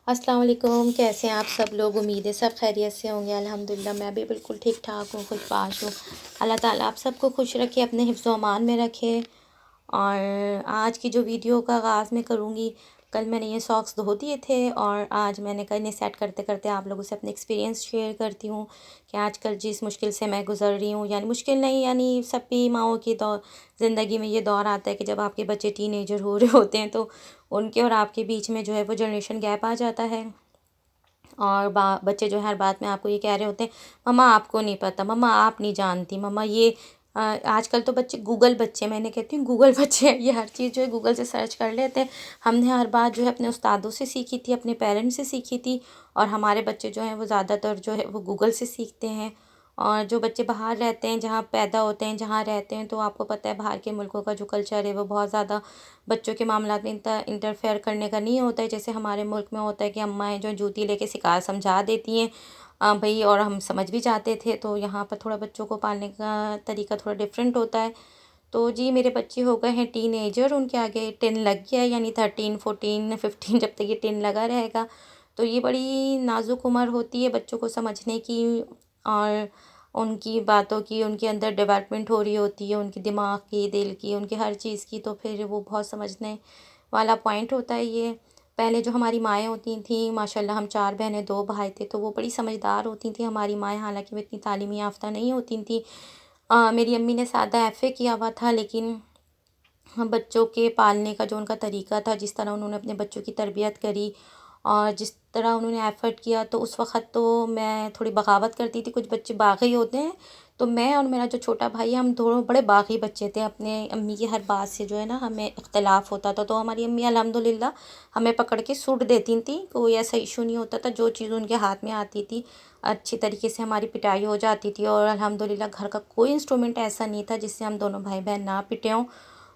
السلام علیکم، کیسے ہیں آپ سب لوگ؟ امید ہے سب خیریت سے ہوں گے۔ الحمدللہ میں بھی بالکل ٹھیک ٹھاک ہوں، خوش باش ہوں۔ اللہ تعالیٰ آپ سب کو خوش رکھے، اپنے حفظ و امان میں رکھے۔ اور آج کی جو ویڈیو کا آغاز میں کروں گی، کل میں نے یہ ساکس دھو دیے تھے اور آج میں نے کل انہیں سیٹ کرتے کرتے آپ لوگوں سے اپنے ایکسپیرینس شیئر کرتی ہوں کہ آج کل جس مشکل سے میں گزر رہی ہوں، یعنی مشکل نہیں، یعنی سب کی ماؤں کی زندگی میں یہ دور آتا ہے کہ جب آپ کے بچے ٹین ایجر ہو رہے ہوتے ہیں تو ان کے اور آپ کے بیچ میں جو ہے وہ جنریشن گیپ آ جاتا ہے۔ اور بچے جو ہر بات میں آپ کو یہ کہہ رہے ہوتے ہیں، مما آپ کو نہیں پتہ، مما آپ نہیں جانتی، مما یہ آج کل تو بچے گوگل بچے، میں نے کہتی ہوں گوگل بچے، یہ ہر چیز جو ہے گوگل سے سرچ کر لیتے ہیں۔ ہم نے ہر بات جو ہے اپنے استادوں سے سیکھی تھی، اپنے پیرنٹس سے سیکھی تھی، اور ہمارے بچے جو ہیں وہ زیادہ تر جو ہے وہ گوگل سے سیکھتے ہیں۔ اور جو بچے باہر رہتے ہیں، جہاں پیدا ہوتے ہیں، جہاں رہتے ہیں، تو آپ کو پتہ ہے باہر کے ملکوں کا جو کلچر ہے وہ بہت زیادہ بچوں کے معاملات میں انٹرفیئر کرنے کا نہیں ہوتا ہے، جیسے ہمارے ملک میں ہوتا ہے کہ اماں جو جوتی لے کے سکھا سمجھا دیتی ہیں بھئی، اور ہم سمجھ بھی جاتے تھے۔ تو یہاں پر تھوڑا بچوں کو پالنے کا طریقہ تھوڑا ڈیفرنٹ ہوتا ہے۔ تو جی میرے بچے ہو گئے ہیں ٹین ایجر، ان کے آگے 10 لگ گیا ہے، یعنی 13 14 15 جب تک یہ 10 لگا رہے گا تو یہ بڑی نازک عمر ہوتی ہے بچوں کو سمجھنے کی، اور ان کی باتوں کی ان کے اندر ڈیولپمنٹ ہو رہی ہوتی ہے، ان کی دماغ کی، دل کی، ان کی ہر چیز کی، تو پھر وہ بہت سمجھنے والا پوائنٹ ہوتا ہے یہ۔ پہلے جو ہماری مائیں ہوتی تھیں، ماشاءاللہ ہم 4 بہنیں 2 بھائی تھے، تو وہ بڑی سمجھدار ہوتی تھیں ہماری مائیں، حالانکہ وہ اتنی تعلیمی یافتہ نہیں ہوتی تھیں۔ میری امی نے سادہ ایف اے کیا ہوا تھا، لیکن بچوں کے پالنے کا جو ان کا طریقہ تھا، جس طرح انہوں نے اپنے بچوں کی تربیت کری اور جس طرح انہوں نے ایفرٹ کیا، تو اس وقت تو میں تھوڑی بغاوت کرتی تھی۔ کچھ بچے باغی ہوتے ہیں، تو میں اور میرا جو چھوٹا بھائی ہے، ہم دونوں بڑے باغی بچے تھے۔ اپنے امی کی ہر بات سے جو ہے نا ہمیں اختلاف ہوتا تھا، تو ہماری امی الحمدللہ ہمیں پکڑ کے سوٹ دیتی تھیں، کوئی ایسا ایشو نہیں ہوتا تھا۔ جو چیز ان کے ہاتھ میں آتی تھی اچھی طریقے سے ہماری پٹائی ہو جاتی تھی، اور الحمدللہ گھر کا کوئی انسٹرومنٹ ایسا نہیں تھا جس سے ہم دونوں بھائی بہن نہ پٹے ہوں۔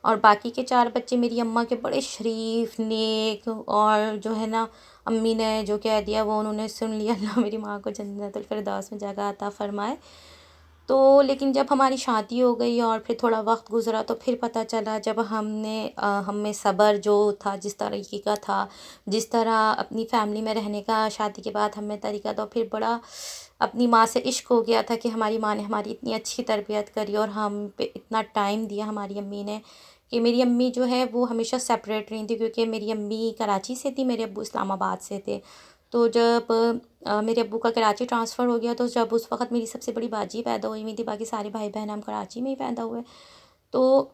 اور باقی کے 4 بچے میری اماں کے بڑے شریف، نیک، اور جو ہے نا امی نے جو کہہ دیا وہ انہوں نے سن لیا۔ اللہ میری ماں کو جنت الفردوس میں جگہ عطا فرمائے۔ تو لیکن جب ہماری شادی ہو گئی اور پھر تھوڑا وقت گزرا تو پھر پتہ چلا، جب ہم میں صبر جو تھا، جس طریقے کا تھا، جس طرح اپنی فیملی میں رہنے کا شادی کے بعد ہمیں طریقہ تھا، پھر بڑا اپنی ماں سے عشق ہو گیا تھا کہ ہماری ماں نے ہماری اتنی اچھی تربیت کری اور ہم پہ اتنا ٹائم دیا ہماری امی نے، کہ میری امی جو ہے وہ ہمیشہ سیپریٹ رہی تھی، کیونکہ میری امی کراچی سے تھی، میرے ابو اسلام آباد سے تھے۔ تو جب میرے ابو کا کراچی ٹرانسفر ہو گیا، تو جب اس وقت میری سب سے بڑی باجی پیدا ہوئی ہوئی تھی، باقی سارے بھائی بہن ہم کراچی میں ہی پیدا ہوئے، تو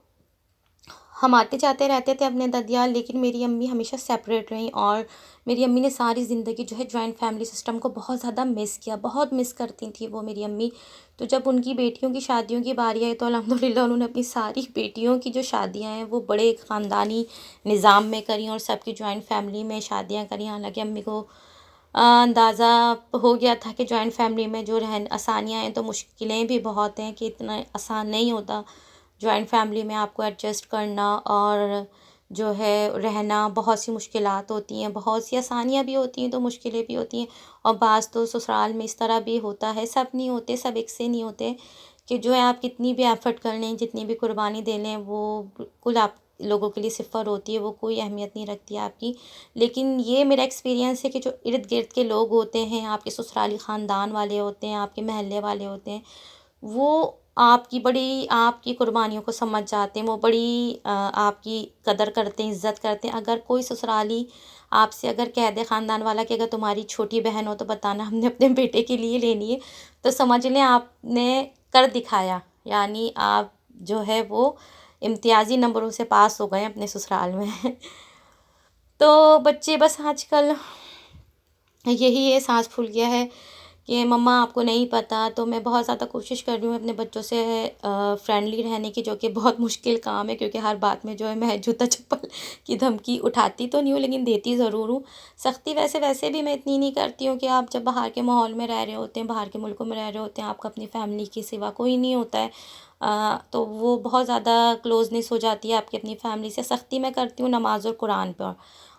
ہم آتے جاتے رہتے تھے اپنے ددیال، لیکن میری امی ہمیشہ سیپریٹ رہیں۔ اور میری امی نے ساری زندگی جو ہے جوائنٹ فیملی سسٹم کو بہت زیادہ مس کیا، بہت مس کرتی تھیں وہ میری امی۔ تو جب ان کی بیٹیوں کی شادیوں کی باری آئی تو الحمدللہ انہوں نے اپنی ساری بیٹیوں کی جو شادیاں ہیں وہ بڑے خاندانی نظام میں کریں، اور سب کی جوائنٹ فیملی میں شادیاں کریں۔ حالانکہ امی کو اندازہ ہو گیا تھا کہ جوائنٹ فیملی میں جو آسانیاں ہیں تو مشکلیں بھی بہت ہیں، کہ اتنا آسان نہیں ہوتا جوائنٹ فیملی میں آپ کو ایڈجسٹ کرنا، اور جو ہے رہنا، بہت سی مشکلات ہوتی ہیں، بہت سی آسانیاں بھی ہوتی ہیں تو مشکلیں بھی ہوتی ہیں، اور بعض تو سسرال میں اس طرح بھی ہوتا ہے، سب نہیں ہوتے، سب ایک سے نہیں ہوتے، کہ جو ہے آپ کتنی بھی ایفرٹ کر لیں، جتنی بھی قربانی دے لیں، وہ بالکل آپ لوگوں کے لیے صفر ہوتی ہے، وہ کوئی اہمیت نہیں رکھتی ہے آپ کی۔ لیکن یہ میرا ایکسپیرینس ہے کہ جو ارد گرد کے لوگ ہوتے ہیں، آپ کے سسرالی خاندان والے ہوتے ہیں، آپ کے محلے والے ہوتے ہیں، وہ آپ کی قربانیوں کو سمجھ جاتے ہیں، وہ بڑی آپ کی قدر کرتے ہیں، عزت کرتے ہیں۔ اگر کوئی سسرالی آپ سے اگر کہہ دے خاندان والا کہ اگر تمہاری چھوٹی بہن ہو تو بتانا ہم نے اپنے بیٹے کے لیے لینی ہے، تو سمجھ لیں آپ نے کر دکھایا، یعنی آپ جو ہے وہ امتیازی نمبروں سے پاس ہو گئے اپنے سسرال میں۔ تو بچے بس آج کل یہی احساس بھول گیا ہے کہ مما آپ کو نہیں پتہ، تو میں بہت زیادہ کوشش کر رہی ہوں اپنے بچوں سے فرینڈلی رہنے کی، جو کہ بہت مشکل کام ہے، کیونکہ ہر بات میں جو ہے میں جوتا چپل کی دھمکی اٹھاتی تو نہیں ہوں، لیکن دیتی ضرور ہوں۔ سختی ویسے بھی میں اتنی نہیں کرتی ہوں، کہ آپ جب باہر کے ماحول میں رہ رہے ہوتے ہیں، باہر کے ملکوں میں رہ رہے ہوتے ہیں، آپ کا اپنی فیملی کے سوا کوئی نہیں ہوتا ہے، تو وہ بہت زیادہ کلوزنس ہو جاتی ہے آپ کی اپنی فیملی سے۔ سختی میں کرتی ہوں نماز اور قرآن پر،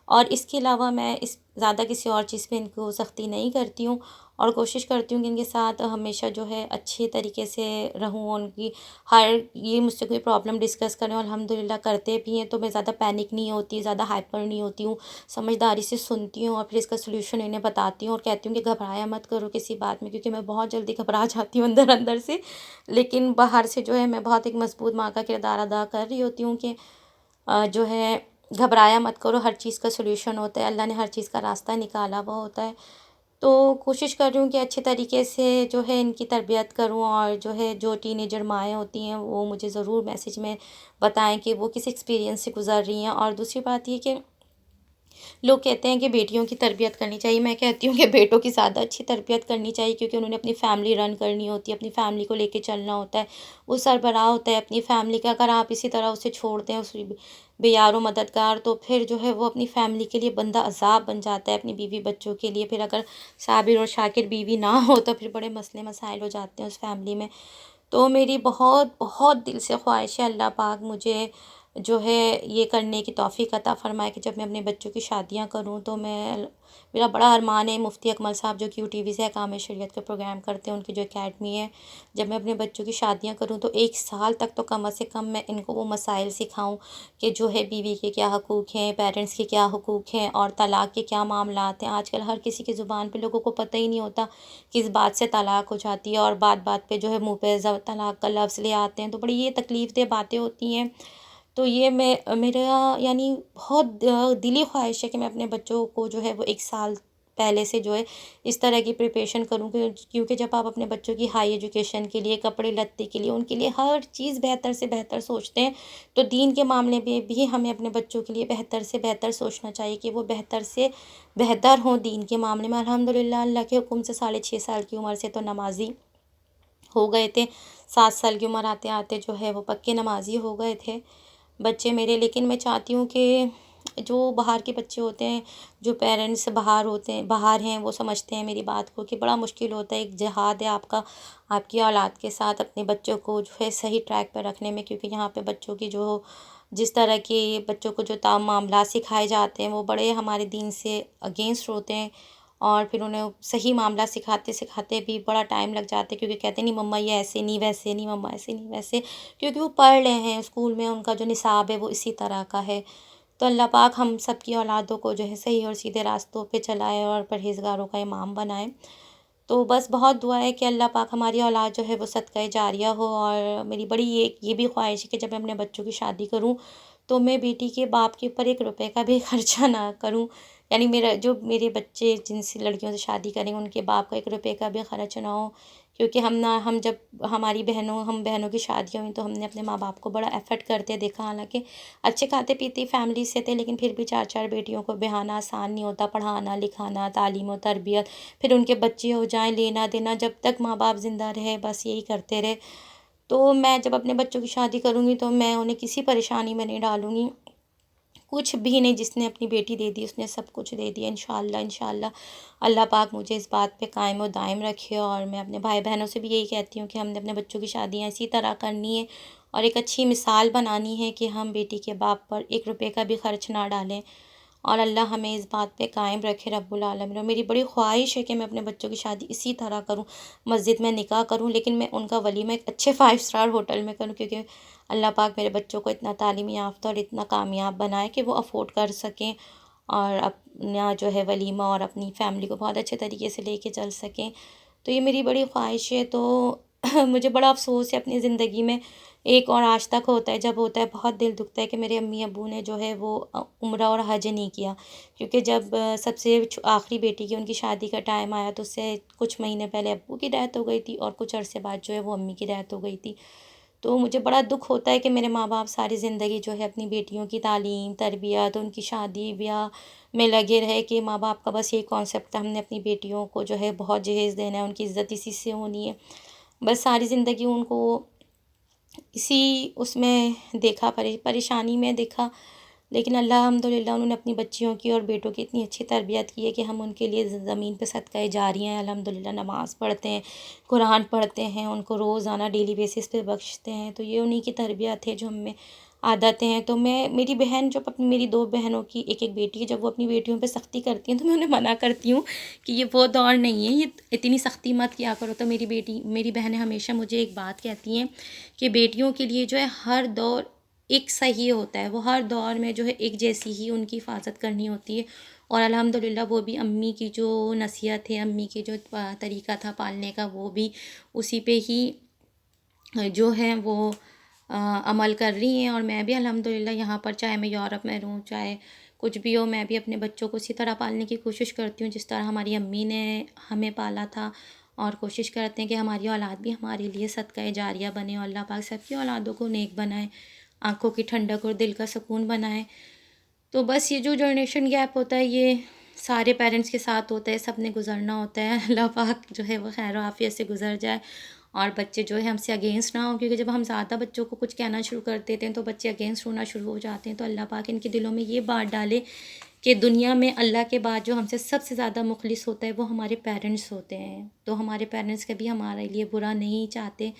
اور اس کے علاوہ میں اس زیادہ کسی اور چیز پہ ان کو سختی نہیں کرتی ہوں، اور کوشش کرتی ہوں کہ ان کے ساتھ ہمیشہ جو ہے اچھے طریقے سے رہوں، ان کی ہر یہ مجھ سے کوئی پرابلم ڈسکس کریں، اور الحمدللہ کرتے بھی ہیں تو میں زیادہ پینک نہیں ہوتی، زیادہ ہائپر نہیں ہوتی ہوں، سمجھداری سے سنتی ہوں اور پھر اس کا سلیوشن انہیں بتاتی ہوں، اور کہتی ہوں کہ گھبرایا مت کرو کسی بات میں، کیونکہ میں بہت جلدی گھبرا جاتی ہوں اندر اندر سے، لیکن باہر سے جو ہے میں بہت ایک مضبوط ماں کا کردار ادا کر رہی ہوتی ہوں کہ جو ہے گھبرایا مت کرو، ہر چیز کا سلیوشن ہوتا ہے، اللہ نے ہر چیز کا راستہ نکالا ہوا ہوتا ہے۔ تو کوشش کر رہی ہوں کہ اچھے طریقے سے جو ہے ان کی تربیت کروں، اور جو ہے جو ٹین ایجر مائیں ہوتی ہیں وہ مجھے ضرور میسیج میں بتائیں کہ وہ کس ایکسپیرینس سے گزر رہی ہیں۔ اور دوسری بات یہ کہ لوگ کہتے ہیں کہ بیٹیوں کی تربیت کرنی چاہیے، میں کہتی ہوں کہ بیٹوں کی زیادہ اچھی تربیت کرنی چاہیے، کیونکہ انہوں نے اپنی فیملی رن کرنی ہوتی ہے، اپنی فیملی کو لے کے چلنا ہوتا ہے، وہ سربراہ ہوتا ہے اپنی فیملی کا۔ اگر آپ اسی طرح اسے چھوڑ دیں، اس بے یار و مددگار، تو پھر جو ہے وہ اپنی فیملی کے لیے بندہ عذاب بن جاتا ہے، اپنی بیوی بچوں کے لیے۔ پھر اگر صابر اور شاکر بیوی نہ ہو تو پھر بڑے مسئلے مسائل ہو جاتے ہیں اس فیملی میں۔ تو میری بہت بہت دل سے خواہش ہے اللہ پاک مجھے جو ہے یہ کرنے کی توفیق عطا فرمائے کہ جب میں اپنے بچوں کی شادیاں کروں تو میرا بڑا ارمان ہے، مفتی اکمل صاحب جو کیو ٹی وی سے احکام شریعت کے پروگرام کرتے ہیں، ان کی جو اکیڈمی ہے، جب میں اپنے بچوں کی شادیاں کروں تو 1 سال تک تو کم از کم میں ان کو وہ مسائل سکھاؤں کہ جو ہے بیوی کے کیا حقوق ہیں، پیرنٹس کے کیا حقوق ہیں، اور طلاق کے کیا معاملات ہیں۔ آج کل ہر کسی کی زبان پہ لوگوں کو پتہ ہی نہیں ہوتا کس بات سے طلاق ہو جاتی ہے، اور بات بات پہ جو ہے منہ پہ طلاق کا لفظ لے آتے ہیں، تو بڑی یہ تکلیف دہ باتیں ہوتی ہیں۔ تو یہ میرا یعنی بہت دلی خواہش ہے کہ میں اپنے بچوں کو جو ہے وہ 1 سال پہلے سے جو ہے اس طرح کی پریپریشن کروں، کیونکہ جب آپ اپنے بچوں کی ہائی ایجوکیشن کے لیے، کپڑے لتے کے لیے، ان کے لیے ہر چیز بہتر سے بہتر سوچتے ہیں، تو دین کے معاملے میں بھی ہمیں اپنے بچوں کے لیے بہتر سے بہتر سوچنا چاہیے کہ وہ بہتر سے بہتر ہوں دین کے معاملے میں۔ الحمدللہ اللہ کے حکم سے 6.5 سال کی عمر سے تو نمازی ہو گئے تھے، 7 سال کی عمر آتے آتے جو ہے وہ پکے نمازی ہو گئے تھے بچے میرے۔ لیکن میں چاہتی ہوں کہ جو باہر کے بچے ہوتے ہیں، جو پیرنٹس باہر ہیں، وہ سمجھتے ہیں میری بات کو کہ بڑا مشکل ہوتا ہے، ایک جہاد ہے آپ کا، آپ کی اولاد کے ساتھ اپنے بچوں کو جو ہے صحیح ٹریک پہ رکھنے میں، کیونکہ یہاں پہ بچوں کی جو جس طرح کی بچوں کو جو معاملات سکھائے جاتے ہیں وہ بڑے ہمارے دین سے اگینسٹ ہوتے ہیں، اور پھر انہیں صحیح معاملہ سکھاتے سکھاتے بھی بڑا ٹائم لگ جاتا ہے، کیونکہ کہتے ہیں نہیں مما یہ ایسے نہیں، ویسے نہیں مما، ایسے نہیں ویسے، کیونکہ وہ پڑھ رہے ہیں اسکول میں، ان کا جو نصاب ہے وہ اسی طرح کا ہے۔ تو اللہ پاک ہم سب کی اولادوں کو جو ہے صحیح اور سیدھے راستوں پہ چلائے اور پرہیزگاروں کا امام بنائے۔ تو بس بہت دعا ہے کہ اللہ پاک ہماری اولاد جو ہے وہ صدقہ جاریہ ہو، اور میری بڑی یہ بھی خواہش ہے کہ جب میں اپنے بچوں کی شادی کروں تو میں بیٹی کے باپ کے اوپر 1 روپے کا بھی خرچہ نہ کروں، یعنی میرے بچے جن سے لڑکیوں سے شادی کریں ان کے باپ کا 1 روپے کا بھی خرچ نہ ہو، کیونکہ ہم جب ہم بہنوں کی شادیاں ہوئیں تو ہم نے اپنے ماں باپ کو بڑا ایفرٹ کرتے دیکھا، حالانکہ اچھے کھاتے پیتی فیملی سے تھے، لیکن پھر بھی 4 4 بیٹیوں کو بہانا آسان نہیں ہوتا، پڑھانا لکھانا، تعلیم و تربیت، پھر ان کے بچے ہو جائیں، لینا دینا، جب تک ماں باپ زندہ رہے بس یہی کرتے رہے۔ تو میں جب اپنے بچوں کی شادی کروں گی تو میں انہیں کسی پریشانی میں نہیں ڈالوں گی، کچھ بھی نہیں، جس نے اپنی بیٹی دے دی اس نے سب کچھ دے دیا انشاءاللہ انشاءاللہ۔ اللہ پاک مجھے اس بات پہ قائم و دائم رکھے، اور میں اپنے بھائی بہنوں سے بھی یہی کہتی ہوں کہ ہم نے اپنے بچوں کی شادیاں اسی طرح کرنی ہے، اور ایک اچھی مثال بنانی ہے کہ ہم بیٹی کے باپ پر 1 روپے کا بھی خرچ نہ ڈالیں، اور اللہ ہمیں اس بات پہ قائم رکھے رب العالمین۔ اور میری بڑی خواہش ہے کہ میں اپنے بچوں کی شادی اسی طرح کروں، مسجد میں نکاح کروں، لیکن میں ان کا ولیمہ ایک اچھے 5 اسٹار ہوٹل میں کروں، کیونکہ اللہ پاک میرے بچوں کو اتنا تعلیم یافتہ اور اتنا کامیاب بنائے کہ وہ افورڈ کر سکیں، اور اپنا جو ہے ولیمہ اور اپنی فیملی کو بہت اچھے طریقے سے لے کے چل سکیں۔ تو یہ میری بڑی خواہش ہے۔ تو مجھے بڑا افسوس ہے اپنی زندگی میں، ایک اور آج تک ہوتا ہے، جب ہوتا ہے بہت دل دکھتا ہے کہ میرے امی ابو نے جو ہے وہ عمرہ اور حج نہیں کیا، کیونکہ جب سب سے آخری بیٹی کی ان کی شادی کا ٹائم آیا تو اس سے کچھ مہینے پہلے ابو کی ڈیتھ ہو گئی تھی، اور کچھ عرصے بعد جو ہے وہ امی کی ڈیتھ ہو گئی تھی۔ تو مجھے بڑا دکھ ہوتا ہے کہ میرے ماں باپ ساری زندگی جو ہے اپنی بیٹیوں کی تعلیم تربیت، ان کی شادی بیاہ میں لگے رہے، کہ ماں باپ کا بس یہ کانسیپٹ تھا ہم نے اپنی بیٹیوں کو جو ہے بہت جہیز دینا ہے، ان کی عزت اسی سے ہونی ہے، بس ساری زندگی ان کو اسی اس میں دیکھا، پریشانی میں دیکھا۔ لیکن الحمدللہ انہوں نے اپنی بچیوں کی اور بیٹوں کی اتنی اچھی تربیت کی ہے کہ ہم ان کے لیے زمین پہ صدقہ جاریہ ہیں، الحمدللہ نماز پڑھتے ہیں، قرآن پڑھتے ہیں، ان کو روزانہ ڈیلی بیسس پہ بخشتے ہیں، تو یہ انہی کی تربیت ہے جو ہم میں عادتیں ہیں، تو میری بہن جب اپنی میری 2 بہنوں کی ایک ایک بیٹی ہے، جب وہ اپنی بیٹیوں پہ سختی کرتی ہیں تو میں انہیں منع کرتی ہوں کہ یہ وہ دور نہیں ہے، یہ اتنی سختی مت کیا کرو۔ تو میری بہنیں ہمیشہ مجھے ایک بات کہتی ہیں کہ بیٹیوں کے لیے جو ہے ہر دور ایک صحیح ہوتا ہے، وہ ہر دور میں جو ہے ایک جیسی ہی ان کی حفاظت کرنی ہوتی ہے، اور الحمدللہ وہ بھی امی کی جو نصیحت ہے، امی کی جو طریقہ تھا پالنے کا، وہ بھی اسی پہ ہی جو ہے وہ عمل کر رہی ہیں، اور میں بھی الحمدللہ یہاں پر، چاہے میں یورپ میں رہوں، چاہے کچھ بھی ہو، میں بھی اپنے بچوں کو اسی طرح پالنے کی کوشش کرتی ہوں جس طرح ہماری امی نے ہمیں پالا تھا، اور کوشش کرتے ہیں کہ ہماری اولاد بھی ہمارے لیے صدقہ جاریہ بنے، اور اللہ پاک سب کی اولادوں کو نیک بنائے، آنکھوں کی ٹھنڈک اور دل کا سکون بنائے۔ تو بس یہ جو جنریشن گیپ ہوتا ہے یہ سارے پیرنٹس کے ساتھ ہوتا ہے، سب نے گزرنا ہوتا ہے، اللہ پاک جو ہے وہ خیر و عافیت سے گزر جائے، اور بچے جو ہے ہم سے اگینسٹ نہ ہوں، کیونکہ جب ہم زیادہ بچوں کو کچھ کہنا شروع کر دیتے ہیں تو بچے اگینسٹ ہونا شروع ہو جاتے ہیں۔ تو اللہ پاک ان کے دلوں میں یہ بات ڈالے کہ دنیا میں اللہ کے بعد جو ہم سے سب سے زیادہ مخلص ہوتا ہے وہ ہمارے پیرنٹس ہوتے ہیں، تو ہمارے پیرنٹس کبھی ہمارے لیے برا نہیں چاہتے۔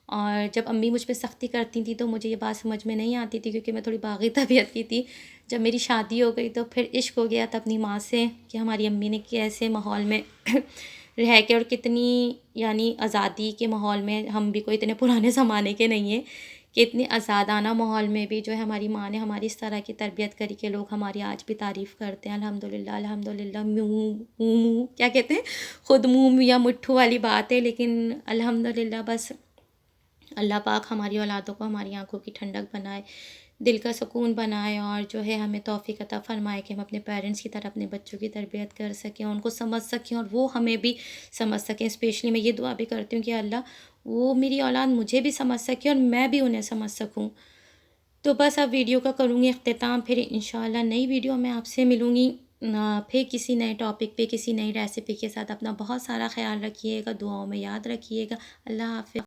اور جب امی مجھ پہ سختی کرتی تھیں تو مجھے یہ بات سمجھ میں نہیں آتی تھی، کیونکہ میں تھوڑی باغی طبیعت کی تھی۔ جب میری شادی ہو گئی تو پھر عشق ہو گیا تھا اپنی ماں سے، کہ ہماری امی نے کیسے ماحول میں رہ کے، اور کتنی یعنی آزادی کے ماحول میں، ہم بھی کوئی اتنے پرانے زمانے کے نہیں ہیں، کہ اتنے آزادانہ ماحول میں بھی جو ہے ہماری ماں نے ہماری اس طرح کی تربیت کری کہ لوگ ہماری آج بھی تعریف کرتے ہیں، الحمدللہ الحمدللہ۔ منہ کیا کہتے ہیں، خود منہ یا مٹھو والی بات ہے، لیکن الحمدللہ بس اللہ پاک ہماری اولادوں کو ہماری آنکھوں کی ٹھنڈک بنائے، دل کا سکون بنائے، اور جو ہے ہمیں توفیق عطا فرمائے کہ ہم اپنے پیرنٹس کی طرح اپنے بچوں کی تربیت کر سکیں، ان کو سمجھ سکیں، اور وہ ہمیں بھی سمجھ سکیں۔ اسپیشلی میں یہ دعا بھی کرتی ہوں کہ اللہ وہ میری اولاد مجھے بھی سمجھ سکے اور میں بھی انہیں سمجھ سکوں۔ تو بس اب ویڈیو کا کروں گی اختتام، پھر انشاءاللہ نئی ویڈیو میں آپ سے ملوں گی، پھر کسی نئے ٹاپک پہ، کسی نئی ریسیپی کے ساتھ۔ اپنا بہت سارا خیال رکھیے گا، دعاؤں میں یاد رکھیے گا۔ اللہ حافظ۔